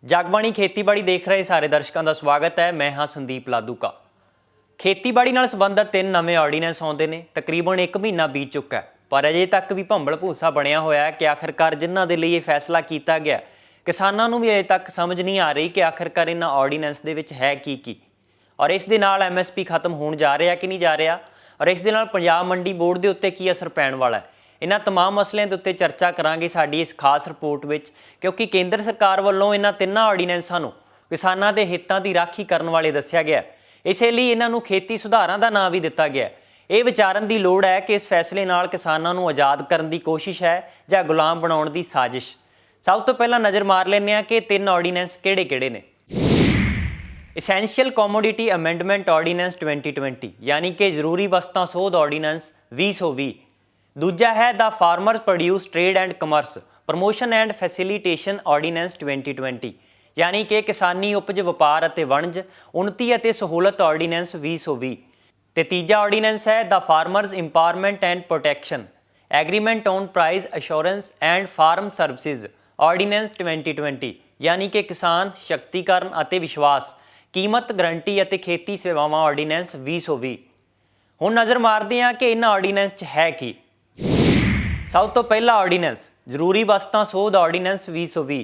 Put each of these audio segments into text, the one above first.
ਜਗਬਾਣੀ ਖੇਤੀਬਾੜੀ ਦੇਖ ਰਹੇ ਸਾਰੇ ਦਰਸ਼ਕਾਂ ਦਾ ਸਵਾਗਤ ਹੈ। ਮੈਂ ਹਾਂ ਸੰਦੀਪ ਲਾਦੂਕਾ। ਖੇਤੀਬਾੜੀ ਨਾਲ ਸੰਬੰਧਿਤ 3 ਨਵੇਂ ਆਰਡੀਨੈਂਸ ਆਉਂਦੇ ਨੇ। ਤਕਰੀਬਨ 1 ਮਹੀਨਾ ਬੀਤ ਚੁੱਕਾ ਹੈ, ਪਰ ਅਜੇ ਤੱਕ ਵੀ ਭੰਬਲ ਭੂਸਾ ਬਣਿਆ ਹੋਇਆ ਹੈ ਕਿ ਆਖਿਰਕਾਰ ਜਿਨ੍ਹਾਂ ਦੇ ਲਈ ਇਹ ਫੈਸਲਾ ਕੀਤਾ ਗਿਆ, ਕਿਸਾਨਾਂ ਨੂੰ ਵੀ ਅਜੇ ਤੱਕ ਸਮਝ ਨਹੀਂ ਆ ਰਹੀ ਕਿ ਆਖਿਰਕਾਰ ਇਹਨਾਂ ਆਰਡੀਨੈਂਸ ਦੇ ਵਿੱਚ ਹੈ ਕੀ ਔਰ ਇਸ ਦੇ ਨਾਲ MSP ਖਤਮ ਹੋਣ ਜਾ ਰਿਹਾ ਕਿ ਨਹੀਂ ਜਾ ਰਿਹਾ, ਔਰ ਇਸ ਦੇ ਨਾਲ ਪੰਜਾਬ ਮੰਡੀ ਬੋਰਡ ਦੇ ਉੱਤੇ ਕੀ ਅਸਰ ਪੈਣ ਵਾਲਾ ਹੈ। ਇਹਨਾਂ तमाम ਮਸਲਿਆਂ ਦੇ ਉੱਤੇ ਚਰਚਾ ਕਰਾਂਗੇ ਸਾਡੀ ਇਸ ਖਾਸ ਰਿਪੋਰਟ ਵਿੱਚ, ਕਿਉਂਕਿ ਕੇਂਦਰ ਸਰਕਾਰ ਵੱਲੋਂ ਇਹਨਾਂ 3 ਆਰਡੀਨੈਂਸਾਂ ਨੂੰ ਕਿਸਾਨਾਂ ਦੇ ਹਿੱਤਾਂ ਦੀ ਰਾਖੀ ਕਰਨ ਵਾਲੇ ਦੱਸਿਆ ਗਿਆ। ਇਸੇ ਲਈ ਇਹਨਾਂ ਨੂੰ ਖੇਤੀ ਸੁਧਾਰਾਂ ਦਾ ਨਾਂ ਵੀ ਦਿੱਤਾ ਗਿਆ। ਇਹ ਵਿਚਾਰਨ ਦੀ ਲੋੜ ਹੈ ਕਿ ਇਸ ਫੈਸਲੇ ਨਾਲ ਕਿਸਾਨਾਂ ਨੂੰ ਆਜ਼ਾਦ ਕਰਨ ਦੀ ਕੋਸ਼ਿਸ਼ ਹੈ ਜਾਂ ਗੁਲਾਮ ਬਣਾਉਣ ਦੀ ਸਾਜ਼ਿਸ਼। ਸਭ ਤੋਂ ਪਹਿਲਾਂ ਨਜ਼ਰ ਮਾਰ ਲੈਂਦੇ ਹਾਂ ਕਿ 3 ਆਰਡੀਨੈਂਸ ਕਿਹੜੇ-ਕਿਹੜੇ ਨੇ। ਐਸੈਂਸ਼ੀਅਲ ਕੋਮੋਡਿਟੀ ਅਮੈਂਡਮੈਂਟ ਆਰਡੀਨੈਂਸ 2020 यानी कि ਜ਼ਰੂਰੀ ਵਸਤਾਂ ਸੋਧ ਆਰਡੀਨੈਂਸ 2020। ਦੂਜਾ ਹੈ the farmers produce trade and commerce promotion and facilitation ordinance 2020 यानी कि ਕਿਸਾਨੀ ਉਪਜ ਵਪਾਰ ਅਤੇ ਵਣਜ ਉન્નਤੀ ਅਤੇ ਸਹੂਲਤ ਆਰਡੀਨੈਂਸ 2020। ਤੇ ਤੀਜਾ ਆਰਡੀਨੈਂਸ ਹੈ the farmers empowerment and protection agreement on price assurance and farm services ordinance 2020 यानी कि ਕਿਸਾਨ ਸ਼ਕਤੀਕਰਨ ਅਤੇ ਵਿਸ਼ਵਾਸ ਕੀਮਤ ਗਰੰਟੀ ਅਤੇ ਖੇਤੀ ਸੇਵਾਵਾਂ ਆਰਡੀਨੈਂਸ 2020। ਹੁਣ ਨਜ਼ਰ ਮਾਰਦੇ ਹਾਂ ਕਿ ਇਹਨਾਂ ਆਰਡੀਨੈਂਸ 'ਚ ਹੈ ਕੀ। ਸਭ ਤੋਂ ਪਹਿਲਾ ਆਰਡੀਨੈਂਸ ਜ਼ਰੂਰੀ ਵਸਤਾਂ ਸੋਧ ਆਰਡੀਨੈਂਸ 2020।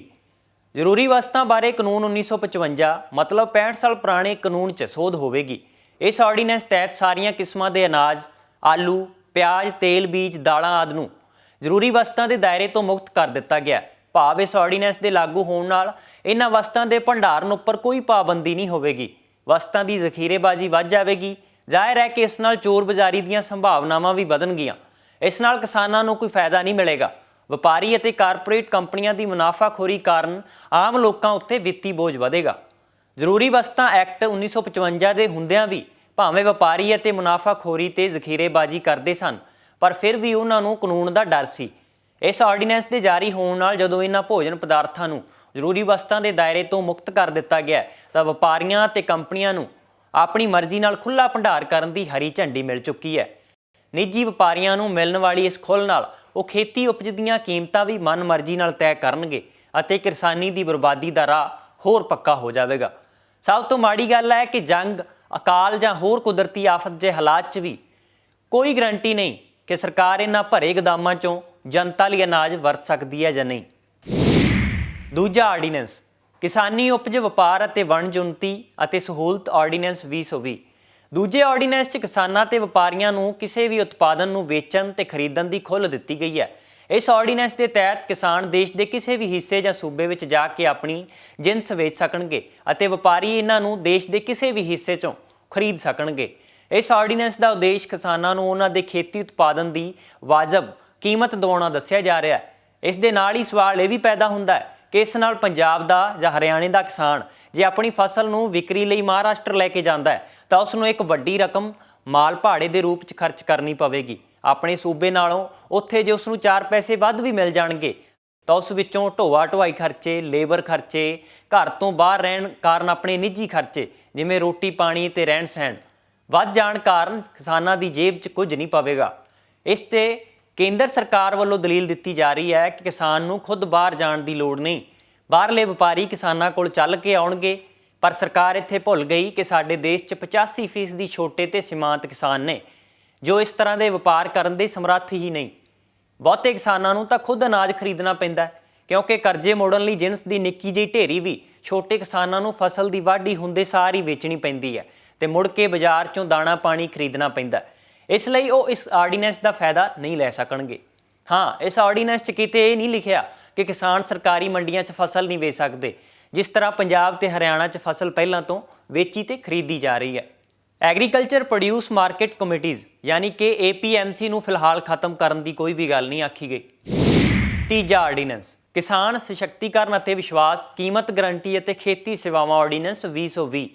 ਜ਼ਰੂਰੀ ਵਸਤਾਂ ਬਾਰੇ ਕਾਨੂੰਨ 1955 ਮਤਲਬ 65 ਸਾਲ ਪੁਰਾਣੇ ਕਾਨੂੰਨ 'ਚ ਸੋਧ ਹੋਵੇਗੀ। ਇਸ ਆਰਡੀਨੈਂਸ ਤਹਿਤ ਸਾਰੀਆਂ ਕਿਸਮਾਂ ਦੇ ਅਨਾਜ, ਆਲੂ, ਪਿਆਜ਼, ਤੇਲ ਬੀਜ, ਦਾਲਾਂ ਆਦਿ ਨੂੰ ਜ਼ਰੂਰੀ ਵਸਤਾਂ ਦੇ ਦਾਇਰੇ ਤੋਂ ਮੁਕਤ ਕਰ ਦਿੱਤਾ ਗਿਆ। ਭਾਵ ਇਸ ਆਰਡੀਨੈਂਸ ਦੇ ਲਾਗੂ ਹੋਣ ਨਾਲ ਇਹਨਾਂ ਵਸਤਾਂ ਦੇ ਭੰਡਾਰਨ ਉੱਪਰ ਕੋਈ ਪਾਬੰਦੀ ਨਹੀਂ ਹੋਵੇਗੀ। ਵਸਤਾਂ ਦੀ ਜ਼ਖੀਰੇਬਾਜ਼ੀ ਵੱਧ ਜਾਵੇਗੀ। ਜ਼ਾਹਿਰ ਹੈ ਕਿ ਇਸ ਨਾਲ ਚੋਰ ਬਾਜ਼ਾਰੀ ਦੀਆਂ ਸੰਭਾਵਨਾਵਾਂ ਵੀ ਵਧਣਗੀਆਂ। ਇਸ ਨਾਲ ਕਿਸਾਨਾਂ ਨੂੰ ਕੋਈ ਫਾਇਦਾ ਨਹੀਂ ਮਿਲੇਗਾ। ਵਪਾਰੀ ਅਤੇ ਕਾਰਪੋਰੇਟ ਕੰਪਨੀਆਂ ਦੀ ਮੁਨਾਫਾਖੋਰੀ ਕਾਰਨ ਆਮ ਲੋਕਾਂ ਉੱਤੇ ਵਿੱਤੀ ਬੋਝ ਵਧੇਗਾ। ਜ਼ਰੂਰੀ ਵਸਤਾਂ ਐਕਟ 1955 ਦੇ ਹੁੰਦਿਆਂ ਵੀ ਭਾਵੇਂ ਵਪਾਰੀ ਅਤੇ ਮੁਨਾਫਾਖੋਰੀ ਤੇ ਜ਼ਖੀਰੇਬਾਜ਼ੀ ਕਰਦੇ ਸਨ, ਪਰ ਫਿਰ ਵੀ ਉਹਨਾਂ ਨੂੰ ਕਾਨੂੰਨ ਦਾ ਡਰ ਸੀ। ਇਸ ਆਰਡੀਨੈਂਸ ਦੇ ਜਾਰੀ ਹੋਣ ਨਾਲ ਜਦੋਂ ਇਹਨਾਂ ਭੋਜਨ ਪਦਾਰਥਾਂ ਨੂੰ ਜ਼ਰੂਰੀ ਵਸਤਾਂ ਦੇ ਦਾਇਰੇ ਤੋਂ ਮੁਕਤ ਕਰ ਦਿੱਤਾ ਗਿਆ ਤਾਂ ਵਪਾਰੀਆਂ ਅਤੇ ਕੰਪਨੀਆਂ ਨੂੰ ਆਪਣੀ ਮਰਜ਼ੀ ਨਾਲ ਖੁੱਲ੍ਹਾ ਭੰਡਾਰ ਕਰਨ ਦੀ ਹਰੀ ਝੰਡੀ ਮਿਲ ਚੁੱਕੀ ਹੈ। ਨਿੱਜੀ ਵਪਾਰੀਆਂ ਨੂੰ ਮਿਲਣ ਵਾਲੀ ਇਸ ਖੁੱਲ੍ਹ ਨਾਲ ਉਹ ਖੇਤੀ ਉਪਜ ਦੀਆਂ ਕੀਮਤਾਂ ਵੀ ਮਨਮਰਜ਼ੀ ਨਾਲ ਤੈਅ ਕਰਨਗੇ ਅਤੇ ਕਿਸਾਨੀ ਦੀ ਬਰਬਾਦੀ ਦਾ ਰਾਹ ਹੋਰ ਪੱਕਾ ਹੋ ਜਾਵੇਗਾ। ਸਭ ਤੋਂ ਮਾੜੀ ਗੱਲ ਹੈ ਕਿ ਜੰਗ, ਅਕਾਲ ਜਾਂ ਹੋਰ ਕੁਦਰਤੀ ਆਫਤ ਦੇ ਹਾਲਾਤ 'ਚ ਵੀ ਕੋਈ ਗਰੰਟੀ ਨਹੀਂ ਕਿ ਸਰਕਾਰ ਇਹਨਾਂ ਭਰੇ ਗੋਦਾਮਾਂ 'ਚੋਂ ਜਨਤਾ ਲਈ ਅਨਾਜ ਵਰਤ ਸਕਦੀ ਹੈ ਜਾਂ ਨਹੀਂ। ਦੂਜਾ ਆਰਡੀਨੈਂਸ ਕਿਸਾਨੀ ਉਪਜ ਵਪਾਰ ਅਤੇ ਵਣਜ ਉન્નਤੀ ਅਤੇ ਸਹੂਲਤ ਆਰਡੀਨੈਂਸ 2020। ਦੂਜੇ ਆਰਡੀਨੈਂਸ 'ਚ ਕਿਸਾਨਾਂ ਤੇ ਵਪਾਰੀਆਂ ਨੂੰ ਕਿਸੇ ਵੀ ਉਤਪਾਦਨ ਨੂੰ ਵੇਚਣ ਤੇ ਖਰੀਦਣ ਦੀ ਖੁੱਲ੍ਹ ਦਿੱਤੀ ਗਈ ਹੈ। ਇਸ ਆਰਡੀਨੈਂਸ ਦੇ ਤਹਿਤ ਕਿਸਾਨ ਦੇਸ਼ ਦੇ ਕਿਸੇ ਵੀ ਹਿੱਸੇ ਜਾਂ ਸੂਬੇ ਵਿੱਚ ਜਾ ਕੇ ਆਪਣੀ ਜਿਣਸ ਵੇਚ ਸਕਣਗੇ ਅਤੇ ਵਪਾਰੀ ਇਹਨਾਂ ਨੂੰ ਦੇਸ਼ ਦੇ ਕਿਸੇ ਵੀ ਹਿੱਸੇ 'ਚੋਂ ਖਰੀਦ ਸਕਣਗੇ। ਇਸ ਆਰਡੀਨੈਂਸ ਦਾ ਉਦੇਸ਼ ਕਿਸਾਨਾਂ ਨੂੰ ਉਹਨਾਂ ਦੇ ਖੇਤੀ ਉਤਪਾਦਨ ਦੀ ਵਾਜਬ ਕੀਮਤ ਦਿਵਾਉਣਾ ਦੱਸਿਆ ਜਾ ਰਿਹਾ ਹੈ। ਇਸ ਦੇ ਨਾਲ ਹੀ ਸਵਾਲ ਇਹ ਵੀ ਪੈਦਾ ਹੁੰਦਾ ਹੈ ਕਿ ਇਸ ਨਾਲ ਪੰਜਾਬ ਦਾ ਜਾਂ ਹਰਿਆਣੇ ਦਾ ਕਿਸਾਨ ਜੇ ਆਪਣੀ ਫਸਲ ਨੂੰ ਵਿਕਰੀ ਲਈ ਮਹਾਰਾਸ਼ਟਰ ਲੈ ਕੇ ਜਾਂਦਾ ਹੈ ਤਾਂ ਉਸ ਨੂੰ ਇੱਕ ਵੱਡੀ ਰਕਮ ਮਾਲ ਭਾੜੇ ਦੇ ਰੂਪ 'ਚ ਖਰਚ ਕਰਨੀ ਪਵੇਗੀ। ਆਪਣੇ ਸੂਬੇ ਨਾਲੋਂ ਉੱਥੇ ਜੇ ਉਸ ਨੂੰ 4 ਪੈਸੇ ਵੱਧ ਵੀ ਮਿਲ ਜਾਣਗੇ ਤਾਂ ਉਸ ਵਿੱਚੋਂ ਢੋਆ ਢੁਆਈ ਖਰਚੇ, ਲੇਬਰ ਖਰਚੇ, ਘਰ ਤੋਂ ਬਾਹਰ ਰਹਿਣ ਕਾਰਨ ਆਪਣੇ ਨਿੱਜੀ ਖਰਚੇ ਜਿਵੇਂ ਰੋਟੀ ਪਾਣੀ ਅਤੇ ਰਹਿਣ ਸਹਿਣ ਵੱਧ ਜਾਣ ਕਾਰਨ ਕਿਸਾਨਾਂ ਦੀ ਜੇਬ 'ਚ ਕੁਝ ਨਹੀਂ ਪਵੇਗਾ। ਇਸ 'ਤੇ ਕੇਂਦਰ ਸਰਕਾਰ ਵੱਲੋਂ ਦਲੀਲ ਦਿੱਤੀ ਜਾ ਰਹੀ ਹੈ ਕਿ ਕਿਸਾਨ ਨੂੰ ਖੁਦ ਬਾਹਰ ਜਾਣ ਦੀ ਲੋੜ ਨਹੀਂ, ਬਾਹਰਲੇ ਵਪਾਰੀ ਕਿਸਾਨਾਂ ਕੋਲ ਚੱਲ ਕੇ ਆਉਣਗੇ। ਪਰ ਸਰਕਾਰ ਇੱਥੇ ਭੁੱਲ ਗਈ ਕਿ ਸਾਡੇ ਦੇਸ਼ 'ਚ 85% ਛੋਟੇ ਅਤੇ ਸੀਮਾਂਤ ਕਿਸਾਨ ਨੇ ਜੋ ਇਸ ਤਰ੍ਹਾਂ ਦੇ ਵਪਾਰ ਕਰਨ ਦੇ ਸਮਰੱਥ ਹੀ ਨਹੀਂ। ਬਹੁਤੇ ਕਿਸਾਨਾਂ ਨੂੰ ਤਾਂ ਖੁਦ ਅਨਾਜ ਖਰੀਦਣਾ ਪੈਂਦਾ ਕਿਉਂਕਿ ਕਰਜ਼ੇ ਮੋੜਨ ਲਈ ਜਿਣਸ ਦੀ ਨਿੱਕੀ ਜਿਹੀ ਢੇਰੀ ਵੀ ਛੋਟੇ ਕਿਸਾਨਾਂ ਨੂੰ ਫਸਲ ਦੀ ਵਾਢੀ ਹੁੰਦੇ ਸਾਰ ਹੀ ਵੇਚਣੀ ਪੈਂਦੀ ਹੈ ਅਤੇ ਮੁੜ ਕੇ ਬਾਜ਼ਾਰ 'ਚੋਂ ਦਾਣਾ ਪਾਣੀ ਖਰੀਦਣਾ ਪੈਂਦਾ। ਇਸ ਲਈ ਉਹ ਇਸ ਆਰਡੀਨੈਂਸ ਦਾ ਫਾਇਦਾ ਨਹੀਂ ਲੈ ਸਕਣਗੇ। ਹਾਂ, ਇਸ ਆਰਡੀਨੈਂਸ 'ਚ ਕਿਤੇ ਇਹ ਨਹੀਂ ਲਿਖਿਆ ਕਿ ਕਿਸਾਨ ਸਰਕਾਰੀ ਮੰਡੀਆਂ 'ਚ ਫਸਲ ਨਹੀਂ ਵੇਚ ਸਕਦੇ, ਜਿਸ ਤਰ੍ਹਾਂ ਪੰਜਾਬ ਤੇ ਹਰਿਆਣਾ 'ਚ ਫਸਲ ਪਹਿਲਾਂ ਤੋਂ ਵੇਚੀ ਤੇ ਖਰੀਦੀ ਜਾ ਰਹੀ ਹੈ। ਐਗਰੀਕਲਚਰ ਪ੍ਰੋਡਿਊਸ ਮਾਰਕੀਟ ਕਮੇਟੀਜ਼ यानी कि APMC ਨੂੰ ਫਿਲਹਾਲ ਖਤਮ ਕਰਨ ਦੀ ਕੋਈ ਵੀ ਗੱਲ ਨਹੀਂ ਆਖੀ ਗਈ। ਤੀਜਾ ਆਰਡੀਨੈਂਸ ਕਿਸਾਨ ਸਸ਼ਕਤੀਕਰਨ ਅਤੇ ਵਿਸ਼ਵਾਸ ਕੀਮਤ ਗਰੰਟੀ ਅਤੇ ਖੇਤੀ ਸੇਵਾਵਾਂ ਆਰਡੀਨੈਂਸ 2020।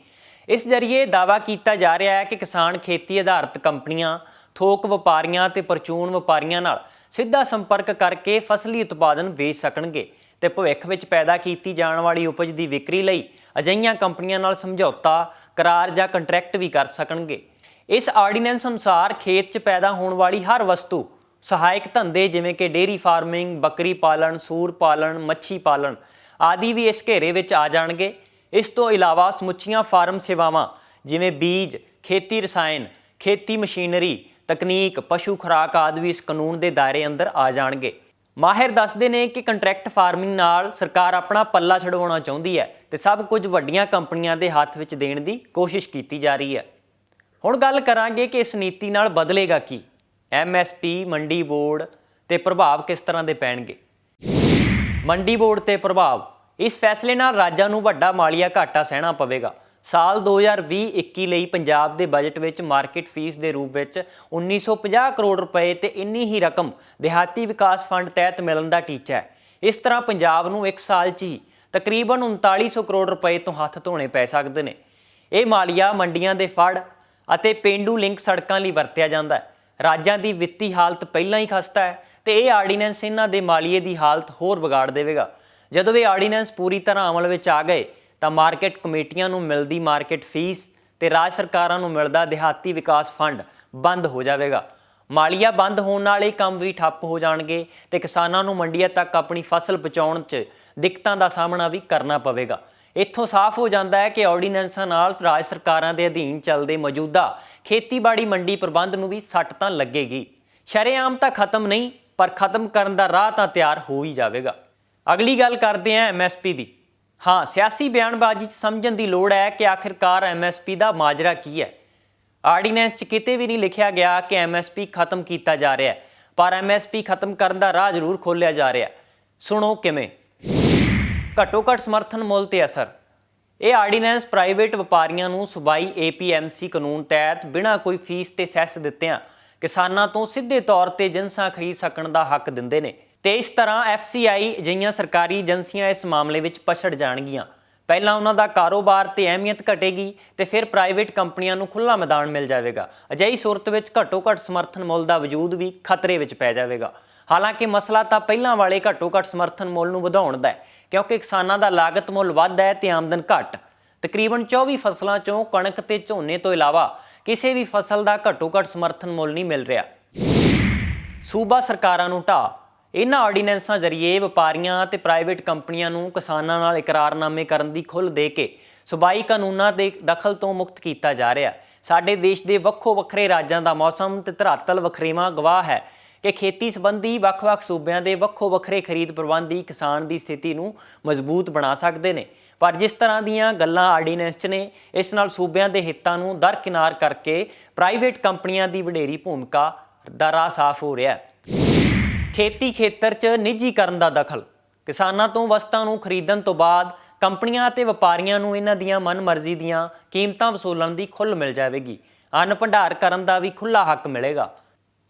ਇਸ ਜ਼ਰੀਏ ਦਾਅਵਾ ਕੀਤਾ ਜਾ ਰਿਹਾ ਹੈ ਕਿ ਕਿਸਾਨ ਖੇਤੀ ਆਧਾਰਿਤ ਕੰਪਨੀਆਂ, ਥੋਕ ਵਪਾਰੀਆਂ ਅਤੇ ਪ੍ਰਚੂਨ ਵਪਾਰੀਆਂ ਨਾਲ ਸਿੱਧਾ ਸੰਪਰਕ ਕਰਕੇ ਫਸਲੀ ਉਤਪਾਦਨ ਵੇਚ ਸਕਣਗੇ ਤੇ ਭਵਿੱਖ ਵਿੱਚ ਪੈਦਾ ਕੀਤੀ ਜਾਣ ਵਾਲੀ ਉਪਜ ਦੀ ਵਿਕਰੀ ਲਈ ਅਜਿਹੀਆਂ ਕੰਪਨੀਆਂ ਨਾਲ ਸਮਝੌਤਾ, ਕਰਾਰ ਜਾਂ ਕੰਟਰੈਕਟ ਵੀ ਕਰ ਸਕਣਗੇ। ਇਸ ਆਰਡੀਨੈਂਸ ਅਨੁਸਾਰ ਖੇਤ 'ਚ ਪੈਦਾ ਹੋਣ ਵਾਲੀ ਹਰ ਵਸਤੂ ਸਹਾਇਕ ਧੰਦੇ ਜਿਵੇਂ ਕਿ ਡੇਅਰੀ ਫਾਰਮਿੰਗ, ਬੱਕਰੀ ਪਾਲਣ, ਸੂਰ ਪਾਲਣ, ਮੱਛੀ ਪਾਲਣ ਆਦਿ ਵੀ ਇਸ ਘੇਰੇ ਵਿੱਚ ਆ ਜਾਣਗੇ। ਇਸ ਤੋਂ ਇਲਾਵਾ ਸਮੁੱਚੀਆਂ ਫਾਰਮ ਸੇਵਾਵਾਂ ਜਿਵੇਂ ਬੀਜ, ਖੇਤੀ ਰਸਾਇਣ, ਖੇਤੀ ਮਸ਼ੀਨਰੀ, ਤਕਨੀਕ, ਪਸ਼ੂ ਖੁਰਾਕ ਆਦਿ ਵੀ ਇਸ ਕਾਨੂੰਨ ਦੇ ਦਾਇਰੇ ਅੰਦਰ ਆ ਜਾਣਗੇ। ਮਾਹਿਰ ਦੱਸਦੇ ਨੇ ਕਿ ਕੰਟਰੈਕਟ ਫਾਰਮਿੰਗ ਨਾਲ ਸਰਕਾਰ ਆਪਣਾ ਪੱਲਾ ਛਡਵਾਉਣਾ ਚਾਹੁੰਦੀ ਹੈ ਤੇ ਸਭ ਕੁਝ ਵੱਡੀਆਂ ਕੰਪਨੀਆਂ ਦੇ ਹੱਥ ਵਿੱਚ ਦੇਣ ਦੀ ਕੋਸ਼ਿਸ਼ ਕੀਤੀ ਜਾ ਰਹੀ ਹੈ। ਹੁਣ ਗੱਲ ਕਰਾਂਗੇ ਕਿ ਇਸ ਨੀਤੀ ਨਾਲ ਬਦਲੇਗਾ ਕੀ, MSP, ਮੰਡੀ ਬੋਰਡ ਤੇ ਪ੍ਰਭਾਵ ਕਿਸ ਤਰ੍ਹਾਂ ਦੇ ਪੈਣਗੇ। ਮੰਡੀ ਬੋਰਡ ਤੇ ਪ੍ਰਭਾਵ। ਇਸ ਫੈਸਲੇ ਨਾਲ ਰਾਜਾਂ ਨੂੰ ਵੱਡਾ ਮਾਲੀਆ ਘਾਟਾ ਸਹਿਣਾ ਪਵੇਗਾ। ਸਾਲ 2020-21 ਲਈ ਪੰਜਾਬ ਦੇ ਬਜਟ ਵਿੱਚ ਮਾਰਕੀਟ ਫੀਸ ਦੇ ਰੂਪ ਵਿੱਚ 1950 ਕਰੋੜ ਰੁਪਏ ਤੇ ਇੰਨੀ ਹੀ ਰਕਮ ਦਿਹਾਤੀ ਵਿਕਾਸ ਫੰਡ ਤਹਿਤ ਮਿਲਣ ਦਾ ਟੀਚਾ ਹੈ। ਇਸ ਤਰ੍ਹਾਂ ਪੰਜਾਬ ਨੂੰ ਇੱਕ ਸਾਲ 'ਚ ਹੀ ਤਕਰੀਬਨ 3900 ਕਰੋੜ ਰੁਪਏ ਤੋਂ ਹੱਥ ਧੋਣੇ ਪੈ ਸਕਦੇ ਨੇ। ਇਹ ਮਾਲੀਆ ਮੰਡੀਆਂ ਦੇ ਫੜ ਅਤੇ ਪੇਂਡੂ ਲਿੰਕ ਸੜਕਾਂ ਲਈ ਵਰਤਿਆ ਜਾਂਦਾ ਹੈ। ਰਾਜਾਂ ਦੀ ਵਿੱਤੀ ਹਾਲਤ ਪਹਿਲਾਂ ਹੀ ਖਸਤਾ ਹੈ ਤੇ ਇਹ ਆਰਡੀਨੈਂਸ ਇਹਨਾਂ ਦੇ ਮਾਲੀਏ ਦੀ ਹਾਲਤ ਹੋਰ ਵਿਗਾੜ ਦੇਵੇਗਾ। ਜਦੋਂ ਇਹ ਆਰਡੀਨੈਂਸ ਪੂਰੀ ਤਰ੍ਹਾਂ ਅਮਲ ਵਿੱਚ ਆ ਗਏ ਤਾਂ ਮਾਰਕੀਟ ਕਮੇਟੀਆਂ ਨੂੰ ਮਿਲਦੀ ਮਾਰਕੀਟ ਫੀਸ ਤੇ ਰਾਜ ਸਰਕਾਰਾਂ ਨੂੰ ਮਿਲਦਾ ਦਿਹਾਤੀ ਵਿਕਾਸ ਫੰਡ ਬੰਦ ਹੋ ਜਾਵੇਗਾ। ਮਾਲੀਆ ਬੰਦ ਹੋਣ ਨਾਲ ਇਹ ਕੰਮ ਵੀ ਠੱਪ ਹੋ ਜਾਣਗੇ ਤੇ ਕਿਸਾਨਾਂ ਨੂੰ ਮੰਡੀਆਂ ਤੱਕ ਆਪਣੀ ਫਸਲ ਪਹੁੰਚਾਉਣ 'ਚ ਦਿੱਕਤਾਂ ਦਾ ਸਾਹਮਣਾ ਵੀ ਕਰਨਾ ਪਵੇਗਾ। ਇੱਥੋਂ ਸਾਫ਼ ਹੋ ਜਾਂਦਾ ਹੈ ਕਿ ਆਰਡੀਨੈਂਸਾਂ ਨਾਲ ਰਾਜ ਸਰਕਾਰਾਂ ਦੇ ਅਧੀਨ ਚੱਲਦੇ ਮੌਜੂਦਾ ਖੇਤੀਬਾੜੀ ਮੰਡੀ ਪ੍ਰਬੰਧ ਨੂੰ ਵੀ ਸੱਟ ਤਾਂ ਲੱਗੇਗੀ। ਸ਼ਰੇਆਮ ਤਾਂ ਖਤਮ ਨਹੀਂ, ਪਰ ਖਤਮ ਕਰਨ ਦਾ ਰਾਹ ਤਾਂ ਤਿਆਰ ਹੋ ਹੀ ਜਾਵੇਗਾ। ਅਗਲੀ ਗੱਲ ਕਰਦੇ ਹਾਂ MSP ਦੀ। ਹਾਂ, ਸਿਆਸੀ ਬਿਆਨਬਾਜ਼ੀ 'ਚ ਸਮਝਣ ਦੀ ਲੋੜ ਹੈ ਕਿ ਆਖਿਰਕਾਰ MSP ਦਾ ਮਾਜਰਾ ਕੀ ਹੈ। ਆਰਡੀਨੈਂਸ 'ਚ ਕਿਤੇ ਵੀ ਨਹੀਂ ਲਿਖਿਆ ਗਿਆ ਕਿ MSP ਖਤਮ ਕੀਤਾ ਜਾ ਰਿਹਾ ਹੈ, ਪਰ MSP ਖਤਮ ਕਰਨ ਦਾ ਰਾਹ ਜ਼ਰੂਰ ਖੋਲ੍ਹਿਆ ਜਾ ਰਿਹਾ। ਸੁਣੋ ਕਿਵੇਂ। ਘੱਟੋ ਘੱਟ ਸਮਰਥਨ ਮੁੱਲ ਤੇ ਅਸਰ। ਇਹ ਆਰਡੀਨੈਂਸ ਪ੍ਰਾਈਵੇਟ ਵਪਾਰੀਆਂ ਨੂੰ ਸੂਬਾਈ APMC ਕਾਨੂੰਨ ਤਹਿਤ ਬਿਨਾਂ ਕੋਈ ਫੀਸ ਤੇ ਸੈਸ ਦਿੱਤਿਆਂ ਕਿਸਾਨਾਂ ਤੋਂ ਸਿੱਧੇ ਤੌਰ ਤੇ ਜਿਨਸਾਂ ਖਰੀਦ ਸਕਣ ਦਾ ਹੱਕ ਦਿੰਦੇ ਨੇ ਤੇ ਇਸ ਤਰ੍ਹਾਂ FCI ਜਿਹੀਆਂ ਸਰਕਾਰੀ ਏਜੰਸੀਆਂ ਇਸ ਮਾਮਲੇ ਵਿੱਚ ਪਛੜ ਜਾਣਗੀਆਂ। ਪਹਿਲਾਂ ਉਹਨਾਂ ਦਾ ਕਾਰੋਬਾਰ ਤੇ ਅਹਿਮੀਅਤ ਘਟੇਗੀ ਤੇ ਫਿਰ ਪ੍ਰਾਈਵੇਟ ਕੰਪਨੀਆਂ ਨੂੰ ਖੁੱਲ੍ਹਾ ਮੈਦਾਨ ਮਿਲ ਜਾਵੇਗਾ। ਅਜਿਹੀ ਸੂਰਤ ਵਿੱਚ ਘੱਟੋ ਘੱਟ ਸਮਰਥਨ ਮੁੱਲ ਦਾ ਵਜੂਦ ਵੀ ਖਤਰੇ ਵਿੱਚ ਪੈ ਜਾਵੇਗਾ। ਹਾਲਾਂਕਿ ਮਸਲਾ ਤਾਂ ਪਹਿਲਾਂ ਵਾਲੇ ਘੱਟੋ ਘੱਟ ਸਮਰਥਨ ਮੁੱਲ ਨੂੰ ਵਧਾਉਣ ਦਾ ਹੈ, ਕਿਉਂਕਿ ਕਿਸਾਨਾਂ ਦਾ ਲਾਗਤ ਮੁੱਲ ਵੱਧ ਹੈ ਤੇ ਆਮਦਨ ਘੱਟ। ਤਕਰੀਬਨ 24 ਫਸਲਾਂ 'ਚੋਂ ਕਣਕ ਤੇ ਝੋਨੇ ਤੋਂ ਇਲਾਵਾ ਕਿਸੇ ਵੀ ਫਸਲ ਦਾ ਘੱਟੋ ਘੱਟ ਸਮਰਥਨ ਮੁੱਲ ਨਹੀਂ ਮਿਲ ਰਿਹਾ। ਸੂਬਾ ਸਰਕਾਰਾਂ ਨੂੰ ਢਾਹ। ਇਹਨਾਂ ਆਰਡੀਨੈਂਸਾਂ ਜ਼ਰੀਏ ਵਪਾਰੀਆਂ ਤੇ ਪ੍ਰਾਈਵੇਟ ਕੰਪਨੀਆਂ ਨੂੰ ਕਿਸਾਨਾਂ ਨਾਲ ਇਕਰਾਰਨਾਮੇ ਕਰਨ ਦੀ ਖੁੱਲ੍ਹ ਦੇ ਕੇ ਸੂਬਾਈ ਕਾਨੂੰਨਾਂ ਦੇ ਦਖਲ ਤੋਂ ਮੁਕਤ ਕੀਤਾ ਜਾ ਰਿਹਾ। ਸਾਡੇ ਦੇਸ਼ ਦੇ ਵੱਖੋ ਵੱਖਰੇ ਰਾਜਾਂ ਦਾ ਮੌਸਮ ਤੇ ਧਰਾਤਲ ਵਖਰੇਵਾਂ ਗਵਾਹ ਹੈ ਕਿ ਖੇਤੀ ਸੰਬੰਧੀ ਵੱਖ-ਵੱਖ ਸੂਬਿਆਂ ਦੇ ਵੱਖੋ ਵੱਖਰੇ ਖਰੀਦ ਪ੍ਰਬੰਧ ਹੀ ਕਿਸਾਨ ਦੀ ਸਥਿਤੀ ਨੂੰ ਮਜ਼ਬੂਤ ਬਣਾ ਸਕਦੇ ਨੇ। ਪਰ ਜਿਸ ਤਰ੍ਹਾਂ ਦੀਆਂ ਗੱਲਾਂ ਆਰਡੀਨੈਂਸ 'ਚ ਨੇ, ਇਸ ਨਾਲ ਸੂਬਿਆਂ ਦੇ ਹਿੱਤਾਂ ਨੂੰ ਦਰਕਿਨਾਰ ਕਰਕੇ ਪ੍ਰਾਈਵੇਟ ਕੰਪਨੀਆਂ ਦੀ ਵਡੇਰੀ ਭੂਮਿਕਾ ਦਾ ਰਾਹ ਸਾਫ਼ ਹੋ ਰਿਹਾ। ਖੇਤੀ ਖੇਤਰ 'ਚ ਨਿੱਜੀਕਰਨ ਦਾ ਦਖਲ। ਕਿਸਾਨਾਂ ਤੋਂ ਵਸਤਾਂ ਨੂੰ ਖਰੀਦਣ ਤੋਂ ਬਾਅਦ ਕੰਪਨੀਆਂ ਅਤੇ ਵਪਾਰੀਆਂ ਨੂੰ ਇਹਨਾਂ ਦੀਆਂ ਮਨਮਰਜ਼ੀ ਦੀਆਂ ਕੀਮਤਾਂ ਵਸੂਲਣ ਦੀ ਖੁੱਲ੍ਹ ਮਿਲ ਜਾਵੇਗੀ। ਅੰਨ ਭੰਡਾਰ ਕਰਨ ਦਾ ਵੀ ਖੁੱਲ੍ਹਾ ਹੱਕ ਮਿਲੇਗਾ।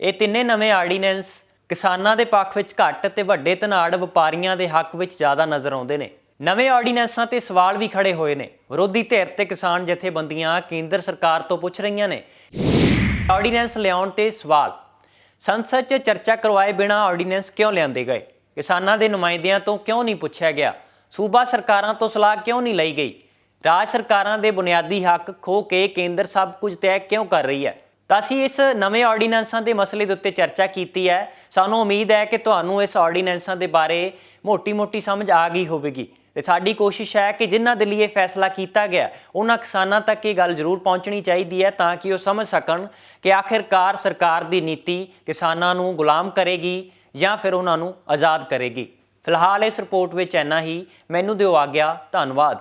ਇਹ ਤਿੰਨੇ ਨਵੇਂ ਆਰਡੀਨੈਂਸ ਕਿਸਾਨਾਂ ਦੇ ਪੱਖ ਵਿੱਚ ਘੱਟ ਤੇ ਵੱਡੇ ਧਨਾੜ ਵਪਾਰੀਆਂ ਦੇ ਹੱਕ ਵਿੱਚ ਜ਼ਿਆਦਾ ਨਜ਼ਰ ਆਉਂਦੇ ਨੇ। ਨਵੇਂ ਆਰਡੀਨੈਂਸਾਂ ਤੇ ਸਵਾਲ ਵੀ ਖੜੇ ਹੋਏ ਨੇ। ਵਿਰੋਧੀ ਧਿਰ ਤੇ ਕਿਸਾਨ ਜਥੇਬੰਦੀਆਂ ਕੇਂਦਰ ਸਰਕਾਰ ਤੋਂ ਪੁੱਛ ਰਹੀਆਂ ਨੇ। ਆਰਡੀਨੈਂਸ ਲਿਆਉਣ ਤੇ ਸਵਾਲ। ਸੰਸਦ 'ਚ ਚਰਚਾ ਕਰਵਾਏ ਬਿਨਾਂ ਆਰਡੀਨੈਂਸ ਕਿਉਂ ਲਿਆਂਦੇ ਗਏ? ਕਿਸਾਨਾਂ ਦੇ ਨੁਮਾਇੰਦਿਆਂ ਤੋਂ ਕਿਉਂ ਨਹੀਂ ਪੁੱਛਿਆ ਗਿਆ? ਸੂਬਾ ਸਰਕਾਰਾਂ ਤੋਂ ਸਲਾਹ ਕਿਉਂ ਨਹੀਂ ਲਈ ਗਈ? ਰਾਜ ਸਰਕਾਰਾਂ ਦੇ ਬੁਨਿਆਦੀ ਹੱਕ ਖੋਹ ਕੇ ਕੇਂਦਰ ਸਭ ਕੁਝ ਤੈਅ ਕਿਉਂ ਕਰ ਰਹੀ ਹੈ? ਤਾਂ ਅਸੀਂ ਇਸ ਨਵੇਂ ਆਰਡੀਨੈਂਸਾਂ ਦੇ ਮਸਲੇ ਦੇ ਉੱਤੇ ਚਰਚਾ ਕੀਤੀ ਹੈ। ਸਾਨੂੰ ਉਮੀਦ ਹੈ ਕਿ ਤੁਹਾਨੂੰ ਇਸ ਆਰਡੀਨੈਂਸਾਂ ਦੇ ਬਾਰੇ ਮੋਟੀ ਸਮਝ ਆ ਗਈ ਹੋਵੇਗੀ ਤੇ ਸਾਡੀ ਕੋਸ਼ਿਸ਼ ਹੈ ਕਿ ਜਿਨ੍ਹਾਂ ਦੇ ਲਈ ਇਹ ਫੈਸਲਾ ਕੀਤਾ ਗਿਆ ਉਹਨਾਂ ਕਿਸਾਨਾਂ ਤੱਕ ਇਹ ਗੱਲ ਜ਼ਰੂਰ ਪਹੁੰਚਣੀ ਚਾਹੀਦੀ ਹੈ ਤਾਂ ਕਿ ਉਹ ਸਮਝ ਸਕਣ ਕਿ ਆਖਿਰਕਾਰ ਸਰਕਾਰ ਦੀ ਨੀਤੀ ਕਿਸਾਨਾਂ ਨੂੰ ਗੁਲਾਮ ਕਰੇਗੀ ਜਾਂ ਫਿਰ ਉਹਨਾਂ ਨੂੰ ਆਜ਼ਾਦ ਕਰੇਗੀ। ਫਿਲਹਾਲ ਇਸ ਰਿਪੋਰਟ ਵਿੱਚ ਇੰਨਾ ਹੀ। ਮੈਨੂੰ ਦਿਓ ਆਗਿਆ। ਧੰਨਵਾਦ।